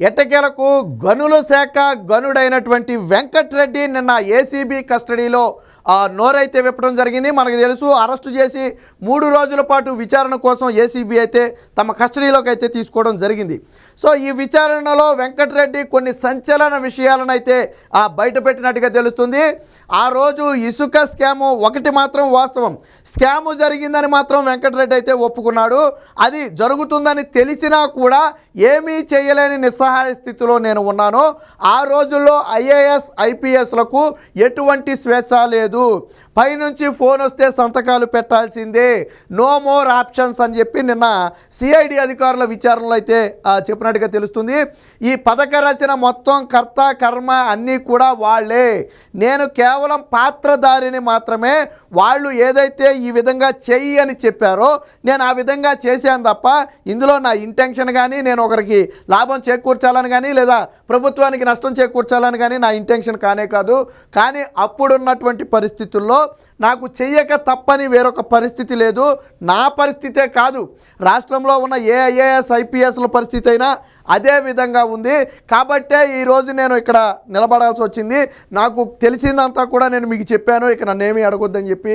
ఎట్టకేలకు గనుల శాఖ గనుడైనటువంటి వెంకట్రెడ్డి నిన్న ఏసీబీ కస్టడీలో నోరైతే విప్పడం జరిగింది. మనకు తెలుసు, అరెస్టు చేసి 3 రోజుల పాటు విచారణ కోసం ఏసీబీ అయితే తమ కస్టడీలోకి అయితే తీసుకోవడం జరిగింది. సో ఈ విచారణలో వెంకట్రెడ్డి కొన్ని సంచలన విషయాలను అయితే బయటపెట్టినట్టుగా తెలుస్తుంది. ఆ రోజు ఇసుక స్కాము ఒకటి మాత్రం వాస్తవం, స్కాము జరిగిందని మాత్రం వెంకట్రెడ్డి అయితే ఒప్పుకున్నాడు. అది జరుగుతుందని తెలిసినా కూడా ఏమీ చేయలేని నిస్సహాయ స్థితిలో నేను ఉన్నాను. ఆ రోజుల్లో ఐఏఎస్ ఐపీఎస్లకు ఎటువంటి స్వేచ్ఛ లేదు, పైనుంచి ఫోన్ వస్తే సంతకాలు పెట్టాల్సిందే, నో మోర్ ఆప్షన్స్ అని చెప్పి నిన్న సిఐడి అధికారుల విచారణలో అయితే చెప్పినట్టుగా తెలుస్తుంది. ఈ పథక రచన మొత్తం కర్త కర్మ అన్నీ కూడా వాళ్ళే, నేను కేవలం పాత్రధారిని మాత్రమే. వాళ్ళు ఏదైతే ఈ విధంగా చెయ్యి అని చెప్పారో నేను ఆ విధంగా చేశాను తప్ప ఇందులో నా ఇంటెన్షన్ కానీ, నేను ఒకరికి లాభం చేకూర్చాలని కానీ లేదా ప్రభుత్వానికి నష్టం చేకూర్చాలని కానీ నా ఇంటెన్షన్ కానే కాదు. కానీ అప్పుడున్నటువంటి పరిస్థితుల్లో నాకు చెయ్యక తప్పని వేరొక పరిస్థితి లేదు. నా పరిస్థితే కాదు, రాష్ట్రంలో ఉన్న ఏ ఐఏఎస్ ఐపీఎస్ల పరిస్థితి అయినా అదే విధంగా ఉంది. కాబట్టే ఈరోజు నేను ఇక్కడ నిలబడాల్సి వచ్చింది. నాకు తెలిసిందంతా కూడా నేను మీకు చెప్పాను, ఇక నన్నేమీ అడగొద్దని చెప్పి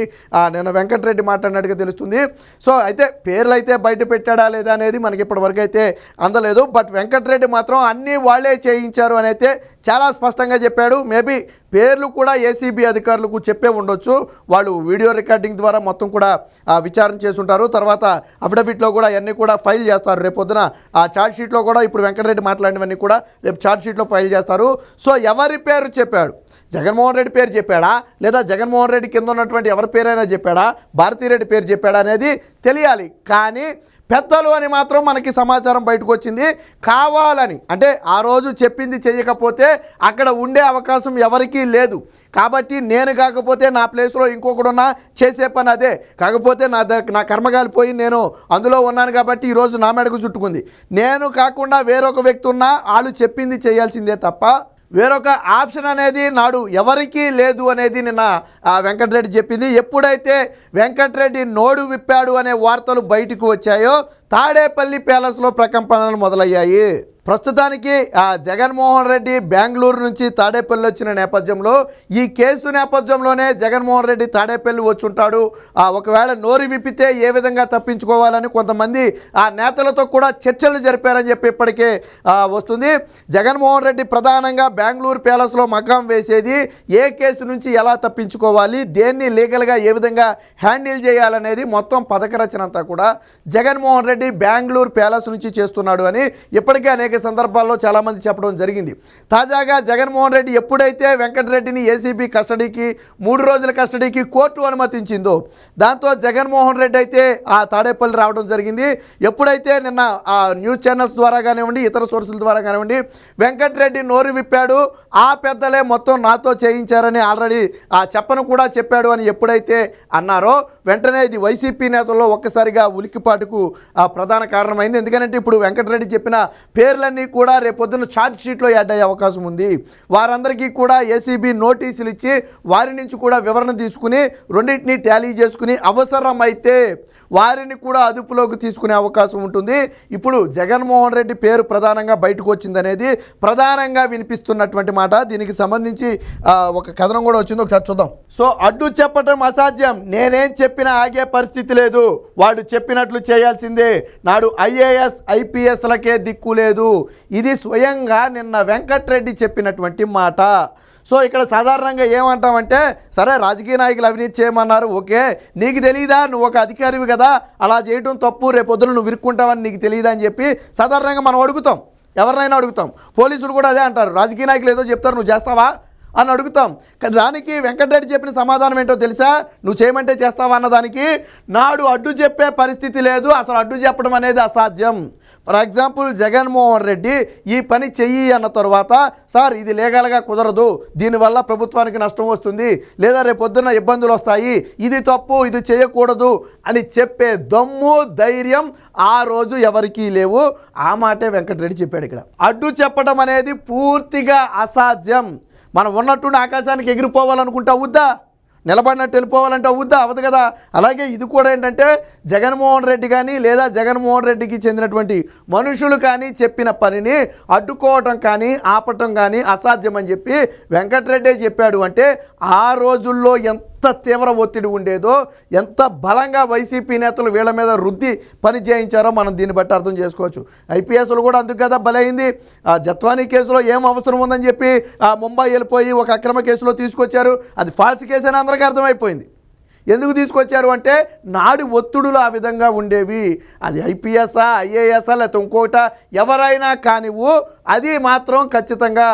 నేను వెంకట్రెడ్డి మాట్లాడినట్టుగా తెలుస్తుంది. సో అయితే పేర్లు అయితే బయట పెట్టాడా లేదా అనేది మనకి ఇప్పటివరకు అయితే అందలేదు. బట్ వెంకట్రెడ్డి మాత్రం అన్నీ వాళ్ళే చేయించారు అని అయితే చాలా స్పష్టంగా చెప్పాడు. మేబీ పేర్లు కూడా ఏసీబీ అధికారులకు చెప్పే ఉండొచ్చు, వాళ్ళు వీడియో రికార్డింగ్ ద్వారా మొత్తం కూడా విచారణ చేసుంటారు. తర్వాత అఫిడవిట్లో కూడా అవన్నీ కూడా ఫైల్ చేస్తారు. రేపొద్దున ఆ ఛార్జ్ షీట్లో కూడా ఇప్పుడు వెంకటరెడ్డి మాట్లాడినవన్నీ కూడా రేపు ఛార్జ్ షీట్లో ఫైల్ చేస్తారు. సో ఎవరి పేరు చెప్పాడు, జగన్మోహన్ రెడ్డి పేరు చెప్పాడా లేదా జగన్మోహన్ రెడ్డి కింద ఉన్నటువంటి ఎవరి పేరైనా చెప్పాడా, భారతీరెడ్డి పేరు చెప్పాడా అనేది తెలియాలి. కానీ పెద్దలు అని మాత్రం మనకి సమాచారం బయటకు వచ్చింది. కావాలని అంటే ఆ రోజు చెప్పింది చేయకపోతే అక్కడ ఉండే అవకాశం ఎవరికీ లేదు. కాబట్టి నేను కాకపోతే నా ప్లేస్లో ఇంకొకడున్నా చేసే పని అదే. కాకపోతే నా కర్మగాలిపోయి నేను అందులో ఉన్నాను కాబట్టి ఈరోజు నా మెడకు చుట్టుకుంది. నేను కాకుండా వేరొక వ్యక్తి ఉన్నా వాళ్ళు చెప్పింది చేయాల్సిందే తప్ప వేరొక ఆప్షన్ అనేది నాడు ఎవరికీ లేదు అనేది నిన్న వెంకటరెడ్డి చెప్పింది. ఎప్పుడైతే వెంకటరెడ్డి నోడు విప్పాడు అనే వార్తలు బయటకు వచ్చాయో తాడేపల్లి ప్యాలెస్లో ప్రకంపనలు మొదలయ్యాయి. ప్రస్తుతానికి జగన్మోహన్ రెడ్డి బెంగళూరు నుంచి తాడేపల్లి వచ్చిన నేపథ్యంలో ఈ కేసు నేపథ్యంలోనే జగన్మోహన్ రెడ్డి తాడేపల్లి వచ్చి ఉంటాడు. ఒకవేళ నోరు విప్పితే ఏ విధంగా తప్పించుకోవాలని కొంతమంది ఆ నేతలతో కూడా చర్చలు జరిపారని చెప్పి ఇప్పటికే వస్తుంది. జగన్మోహన్ రెడ్డి ప్రధానంగా బెంగళూరు ప్యాలెస్లో మకాం వేసేది ఏ కేసు నుంచి ఎలా తప్పించుకోవాలి, దేన్ని లీగల్గా ఏ విధంగా హ్యాండిల్ చేయాలనేది మొత్తం పథక రచన అంతా కూడా జగన్మోహన్ రెడ్డి బెంగళూరు ప్యాలెస్ నుంచి చేస్తున్నాడు అని ఇప్పటికే అనేక సందర్భాల్లో చాలామంది చెప్పడం జరిగింది. తాజాగా జగన్మోహన్ రెడ్డి ఎప్పుడైతే వెంకటరెడ్డిని ఏసీబీ కస్టడీకి 3 రోజుల కస్టడీకి కోర్టు అనుమతించిందో దాంతో జగన్మోహన్ రెడ్డి అయితే ఆ తాడేపల్లి రావడం జరిగింది. ఎప్పుడైతే నిన్న ఆ న్యూస్ ఛానల్స్ ద్వారా కానివ్వండి, ఇతర సోర్సుల ద్వారా కానివ్వండి వెంకటరెడ్డి నోరు విప్పాడు, ఆ పెద్దలే మొత్తం నాతో చేయించారని ఆల్రెడీ చెప్పను కూడా చెప్పాడు అని ఎప్పుడైతే అన్నారో వెంటనే ఇది వైసీపీ నేతల్లో ఒక్కసారిగా ఉలిక్కిపాటుకు ప్రధాన కారణమైంది. ఎందుకంటే ఇప్పుడు వెంకటరెడ్డి చెప్పిన పేర్లన్నీ కూడా రేపొద్దున ఛార్జ్ షీట్లో యాడ్ అయ్యే అవకాశం ఉంది. వారందరికీ కూడా ఏసీబీ నోటీసులు ఇచ్చి వారి నుంచి కూడా వివరణ తీసుకుని రెండింటినీ టాలీ చేసుకుని అవసరమైతే వారిని కూడా అదుపులోకి తీసుకునే అవకాశం ఉంటుంది. ఇప్పుడు జగన్మోహన్ రెడ్డి పేరు ప్రధానంగా బయటకు వచ్చిందనేది ప్రధానంగా వినిపిస్తున్నటువంటి మాట. దీనికి సంబంధించి ఒక కథనం కూడా వచ్చింది, ఒకసారి చూద్దాం. సో అడ్డు చెప్పటం అసాధ్యం, నేనేం చెప్పినా ఆగే పరిస్థితి లేదు, వాళ్ళు చెప్పినట్లు చేయాల్సిందే, నాడు ఐఏఎస్ ఐపీఎస్లకే దిక్కు లేదు. ఇది స్వయంగా నిన్న వెంకట్రెడ్డి చెప్పినటువంటి మాట. సో ఇక్కడ సాధారణంగా ఏమంటామంటే సరే రాజకీయ నాయకులు అవినీతి చేయమన్నారు, ఓకే, నీకు తెలియదా, నువ్వు ఒక అధికారివి కదా, అలా చేయడం తప్పు, రేపొద్దున నువ్వు ఇరుక్కుంటావని నీకు తెలియదా అని చెప్పి సాధారణంగా మనం అడుగుతాం, ఎవరినైనా అడుగుతాం. పోలీసులు కూడా అదే అంటారు, రాజకీయ నాయకులు ఏదో చెప్తారు నువ్వు చేస్తావా అని అడుగుతాం. దానికి వెంకటరెడ్డి చెప్పిన సమాధానం ఏంటో తెలుసా, నువ్వు చేయమంటే చేస్తావా అన్నదానికి నాడు అడ్డు చెప్పే పరిస్థితి లేదు, అసలు అడ్డు చెప్పడం అనేది అసాధ్యం. ఫర్ ఎగ్జాంపుల్ జగన్మోహన్ రెడ్డి ఈ పని చెయ్యి అన్న తర్వాత సార్ ఇది లీగల్గా కుదరదు, దీనివల్ల ప్రభుత్వానికి నష్టం వస్తుంది లేదా రేపొద్దున ఇబ్బందులు వస్తాయి, ఇది తప్పు, ఇది చేయకూడదు అని చెప్పే దమ్ము ధైర్యం ఆ రోజు ఎవరికీ లేవు. ఆ మాటే వెంకటరెడ్డి చెప్పాడు. ఇక్కడ అడ్డు చెప్పడం అనేది పూర్తిగా అసాధ్యం. మనం ఉన్నట్టుండి ఆకాశానికి ఎగిరిపోవాలనుకుంటా వద్దా, నిలబడినట్టు వెళ్ళిపోవాలంటే అవుద్దా? అవ్వదు కదా. అలాగే ఇది కూడా ఏంటంటే జగన్మోహన్ రెడ్డి కానీ లేదా జగన్మోహన్ రెడ్డికి చెందినటువంటి మనుషులు కానీ చెప్పిన పనిని అడ్డుకోవటం కానీ ఆపటం కానీ అసాధ్యమని చెప్పి వెంకటరెడ్డే చెప్పాడు. అంటే ఆ రోజుల్లో ఎంత తీవ్ర ఒత్తిడి ఉండేదో, ఎంత బలంగా వైసీపీ నేతలు వీళ్ళ మీద రుద్ది పని చేయించారో మనం దీన్ని బట్టి అర్థం చేసుకోవచ్చు. ఐపీఎస్లు కూడా అందుకు కదా బలైంది. ఆ జత్వానీ కేసులో ఏం అవసరం ఉందని చెప్పి ముంబై వెళ్ళిపోయి ఒక అక్రమ కేసులో తీసుకొచ్చారు. అది ఫాల్స్ కేసు అని అందరికీ అర్థమైపోయింది. ఎందుకు తీసుకొచ్చారు అంటే నాడి ఒత్తిడులు ఆ విధంగా ఉండేవి. అది ఐపీఎస్ఆ ఐఏఎస్ఆ లేకపోతే ఇంకోట ఎవరైనా కానివ్వు, అది మాత్రం ఖచ్చితంగా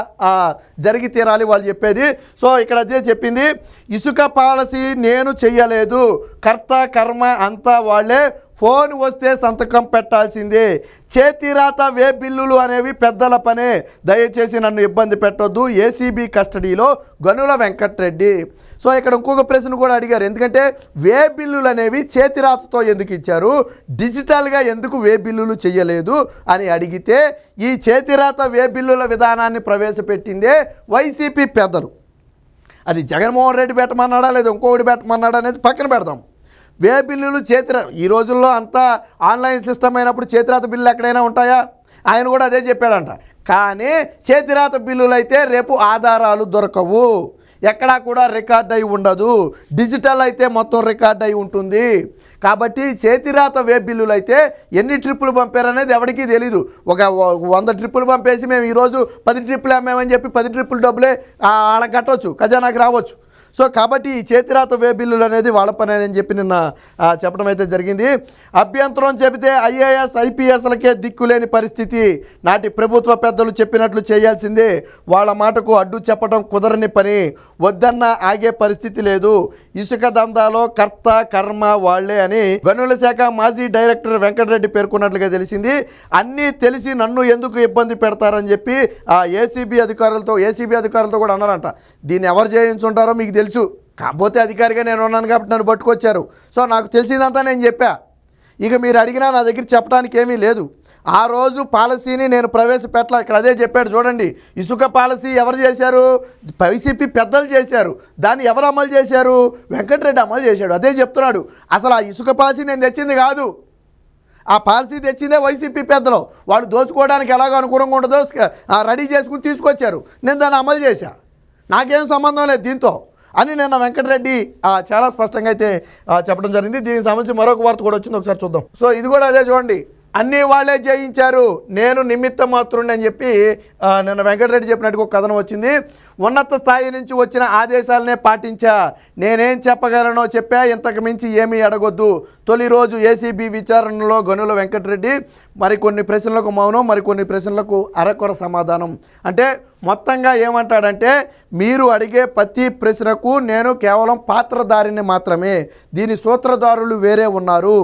జరిగి తీరాలి వాళ్ళు చెప్పేది. సో ఇక్కడ అదే చెప్పింది, ఇసుక పాలసీ నేను చెయ్యలేదు, కర్త కర్మ అంతా వాళ్ళే, ఫోన్ వస్తే సంతకం పెట్టాల్సిందే, చేతిరాత వే బిల్లులు అనేవి పెద్దల పనే, దయచేసి నన్ను ఇబ్బంది పెట్టొద్దు, ఏసీబీ కస్టడీలో గనుల వెంకట్రెడ్డి. సో ఇక్కడ ఇంకొక ప్రశ్న కూడా అడిగారు, ఎందుకంటే వే బిల్లులు అనేవి చేతిరాతతో ఎందుకు ఇచ్చారు, డిజిటల్గా ఎందుకు వే బిల్లులు చేయలేదు అని అడిగితే, ఈ చేతిరాత వే బిల్లుల విధానాన్ని ప్రవేశపెట్టిందే వైసీపీ పెద్దలు. అది జగన్మోహన్ రెడ్డి పెట్టమన్నాడా లేదా ఇంకొకటి పెట్టమన్నాడా అనేది పక్కన పెడదాం. వే బిల్లులు ఈ రోజుల్లో అంతా ఆన్లైన్ సిస్టమ్ అయినప్పుడు చేతిరాత బిల్లులు ఎక్కడైనా ఉంటాయా? ఆయన కూడా అదే చెప్పాడంట. కానీ చేతిరాత బిల్లులు అయితే రేపు ఆధారాలు దొరకవు, ఎక్కడా కూడా రికార్డ్ అయి ఉండదు, డిజిటల్ అయితే మొత్తం రికార్డ్ అయి ఉంటుంది. కాబట్టి చేతిరాత వే బిల్లులు అయితే ఎన్ని ట్రిప్పులు పంపారనేది ఎవరికీ తెలీదు. ఒక 100 ట్రిప్పులు పంపేసి మేము ఈరోజు 10 ట్రిప్పులు అమ్మామని చెప్పి 10 ట్రిప్పులు డబ్బులే ఆడ కట్టవచ్చు, ఖజానాకి రావచ్చు. సో కాబట్టి ఈ చేతిరాత వే బిల్లులు అనేది వాళ్ళ పని అని చెప్పి నిన్న చెప్పడం అయితే జరిగింది. అభ్యంతరం చెబితే ఐఏఎస్ ఐపీఎస్లకే దిక్కులేని పరిస్థితి, నాటి ప్రభుత్వ పెద్దలు చెప్పినట్లు చేయాల్సిందే, వాళ్ళ మాటకు అడ్డు చెప్పడం కుదరని పని, వద్దన్న ఆగే పరిస్థితి లేదు, ఇసుక దందాలో కర్త కర్మ వాళ్లే అని గనుల శాఖ మాజీ డైరెక్టర్ వెంకటరెడ్డి పేర్కొన్నట్లుగా తెలిసింది. అన్నీ తెలిసి నన్ను ఎందుకు ఇబ్బంది పెడతారని చెప్పి ఏసీబీ అధికారులతో కూడా అన్నారంట. దీన్ని ఎవరు చేయించుంటారో మీకు తెలుసు, కాకపోతే అధికారిగా నేను ఉన్నాను కాబట్టి నన్ను పట్టుకొచ్చారు. సో నాకు తెలిసిందంతా నేను చెప్పా, ఇక మీరు అడిగినా నా దగ్గర చెప్పడానికి ఏమీ లేదు. ఆ రోజు పాలసీని నేను ప్రవేశపెట్టాల, ఇక్కడ అదే చెప్పాడు చూడండి. ఇసుక పాలసీ ఎవరు చేశారు? వైసీపీ పెద్దలు చేశారు. దాన్ని ఎవరు అమలు చేశారు? వెంకటరెడ్డి అమలు చేశాడు. అదే చెప్తున్నాడు. అసలు ఆ ఇసుక పాలసీ నేను తెచ్చింది కాదు, ఆ పాలసీ తెచ్చిందే వైసీపీ పెద్దలు. వాళ్ళు దోచుకోవడానికి ఎలాగో అనుకూలంగా ఉండదో రెడీ చేసుకుని తీసుకొచ్చారు, నేను దాన్ని అమలు చేశా, నాకేం సంబంధం లేదు దీంతో అని నిన్న వెంకటరెడ్డి చాలా స్పష్టంగా అయితే చెప్పడం జరిగింది. దీనికి సంబంధించి మరొక వార్త కూడా వచ్చింది, ఒకసారి చూద్దాం. సో ఇది కూడా అదే చూడండి, అన్నీ వాళ్ళే జయించారు, నేను నిమిత్త మాత్రుడిని అని చెప్పి నిన్న వెంకటరెడ్డి చెప్పినట్టుగా ఒక కథనం వచ్చింది. ఉన్నత స్థాయి నుంచి వచ్చిన ఆదేశాలనే పాటించా, నేనేం చెప్పగలనో చెప్పా, ఇంతకు మించి ఏమీ అడగొద్దు. తొలి రోజు ఏసీబీ విచారణలో గనుల వెంకటరెడ్డి మరికొన్ని ప్రశ్నలకు మౌనం, మరికొన్ని ప్రశ్నలకు అరకొర సమాధానం. అంటే మొత్తంగా ఏమంటాడంటే, మీరు అడిగే ప్రతి ప్రశ్నకు నేను కేవలం పాత్రధారిని మాత్రమే, దీని సూత్రధారులు వేరే ఉన్నారు,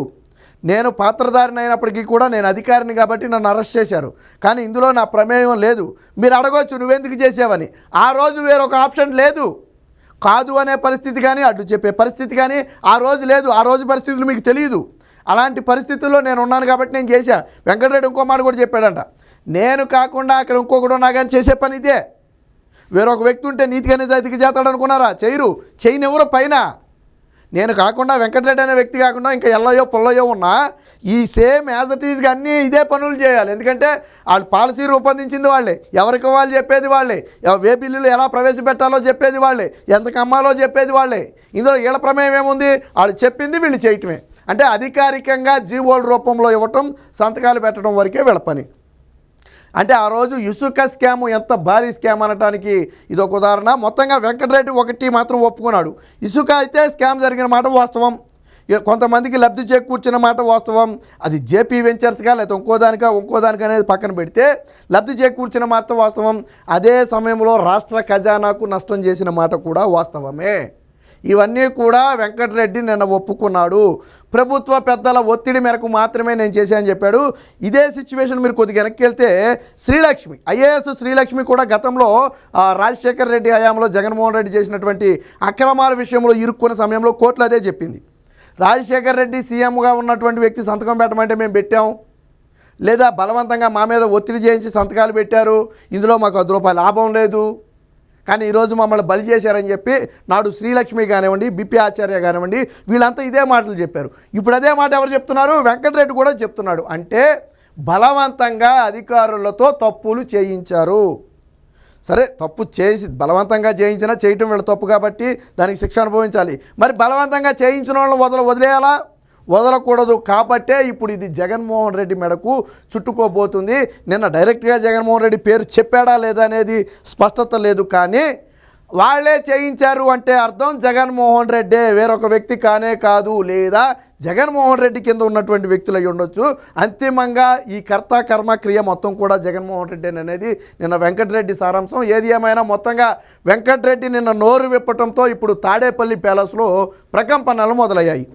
నేను పాత్రధారిని అయినప్పటికీ కూడా నేను అధికారిని కాబట్టి నన్ను అరెస్ట్ చేశారు, కానీ ఇందులో నా ప్రమేయం లేదు. మీరు అడగవచ్చు నువ్వెందుకు చేసావని. ఆ రోజు వేరొక ఆప్షన్ లేదు, కాదు అనే పరిస్థితి కానీ అడ్డు చెప్పే పరిస్థితి కానీ ఆ రోజు లేదు. ఆ రోజు పరిస్థితులు మీకు తెలియదు. అలాంటి పరిస్థితుల్లో నేను ఉన్నాను కాబట్టి నేను చేశా. వెంకటరెడ్డి ఇంకో మాట కూడా చెప్పాడంట, నేను కాకుండా అక్కడ ఇంకొకటి ఉన్నా కానీ చేసే పని ఇదే. వేరొక వ్యక్తి ఉంటే నీతిగా నిజాయితీకి చేస్తాడు అనుకున్నారా? చేయనివ్వరు పైన. నేను కాకుండా వెంకటరెడ్డి అనే వ్యక్తి కాకుండా ఇంకా ఎల్లయో పొల్లయో ఉన్నా ఈ సేమ్ యాజ్ ఇట్ ఈజ్గా అన్నీ ఇదే పనులు చేయాలి. ఎందుకంటే వాళ్ళు పాలసీ రూపొందించింది వాళ్ళే, ఎవరికి వాళ్ళు చెప్పేది వాళ్ళే, వే బిల్లులు ఎలా ప్రవేశపెట్టాలో చెప్పేది వాళ్ళే, ఎంతకు అమ్మాలో చెప్పేది వాళ్ళే. ఇందులో వీళ్ళ ప్రమేయం ఏముంది? వాళ్ళు చెప్పింది వీళ్ళు చేయటమే. అంటే అధికారికంగా జీవోల రూపంలో ఇవ్వటం, సంతకాలు పెట్టడం వరకే వీళ్ళ పని. అంటే ఆ రోజు ఇసుక స్కాము ఎంత భారీ స్కామ్ అనటానికి ఇదొక ఉదాహరణ. మొత్తంగా వెంకటరెడ్డి ఒకటి మాత్రం ఒప్పుకున్నాడు, ఇసుక అయితే స్కామ్ జరిగిన మాట వాస్తవం, కొంతమందికి లబ్ధి చేకూర్చిన మాట వాస్తవం. అది జేపీ వెంచర్స్గా లేకపోతే ఇంకోదానిక అనేది పక్కన పెడితే లబ్ధి చేకూర్చిన మాట వాస్తవం. అదే సమయంలో రాష్ట్ర ఖజానాకు నష్టం చేసిన మాట కూడా వాస్తవమే. ఇవన్నీ కూడా వెంకటరెడ్డి నిన్న ఒప్పుకున్నాడు. ప్రభుత్వ పెద్దల ఒత్తిడి మేరకు మాత్రమే నేను చేశానని చెప్పాడు. ఇదే సిచ్యువేషన్ మీరు కొద్దిగా వెనక్కి వెళ్తే శ్రీలక్ష్మి, ఐఏఎస్ శ్రీలక్ష్మి కూడా గతంలో రాజశేఖర్ రెడ్డి హయాంలో జగన్మోహన్ రెడ్డి చేసినటువంటి అక్రమాల విషయంలో ఇరుక్కున్న సమయంలో కోర్టులో అదే చెప్పింది. రాజశేఖర్ రెడ్డి సీఎంగా ఉన్నటువంటి వ్యక్తి సంతకం పెట్టమంటే మేము పెట్టాం, లేదా బలవంతంగా మా మీద ఒత్తిడి చేయించి సంతకాలు పెట్టారు, ఇందులో మాకు ₹10 లాభం లేదు, కానీ ఈరోజు మమ్మల్ని బలి చేశారని చెప్పి నాడు శ్రీలక్ష్మి కానివ్వండి, బిపి ఆచార్య కానివ్వండి, వీళ్ళంతా ఇదే మాటలు చెప్పారు. ఇప్పుడు అదే మాట ఎవరు చెప్తున్నారు? వెంకటరెడ్డి కూడా చెప్తున్నాడు. అంటే బలవంతంగా అధికారులతో తప్పులు చేయించారు. సరే, తప్పు చేసి బలవంతంగా చేయించినా చేయటం వీళ్ళ తప్పు కాబట్టి దానికి శిక్ష అనుభవించాలి. మరి బలవంతంగా చేయించిన వాళ్ళని వదిలేయాలా? వదలకూడదు. కాబట్టే ఇప్పుడు ఇది జగన్మోహన్ రెడ్డి మెడకు చుట్టుకోబోతుంది. నిన్న డైరెక్ట్గా జగన్మోహన్ రెడ్డి పేరు చెప్పాడా లేదా అనేది స్పష్టత లేదు. కానీ వాళ్ళే చేయించారు అంటే అర్థం జగన్మోహన్ రెడ్డే, వేరొక వ్యక్తి కానే కాదు, లేదా జగన్మోహన్ రెడ్డి కింద ఉన్నటువంటి వ్యక్తులు అయి ఉండొచ్చు. అంతిమంగా ఈ కర్త కర్మ క్రియ మొత్తం కూడా జగన్మోహన్ రెడ్డి అనేది నిన్న వెంకటరెడ్డి సారాంశం. ఏది ఏమైనా మొత్తంగా వెంకటరెడ్డి నిన్న నోరు విప్పటంతో ఇప్పుడు తాడేపల్లి ప్యాలెస్లో ప్రకంపనలు మొదలయ్యాయి.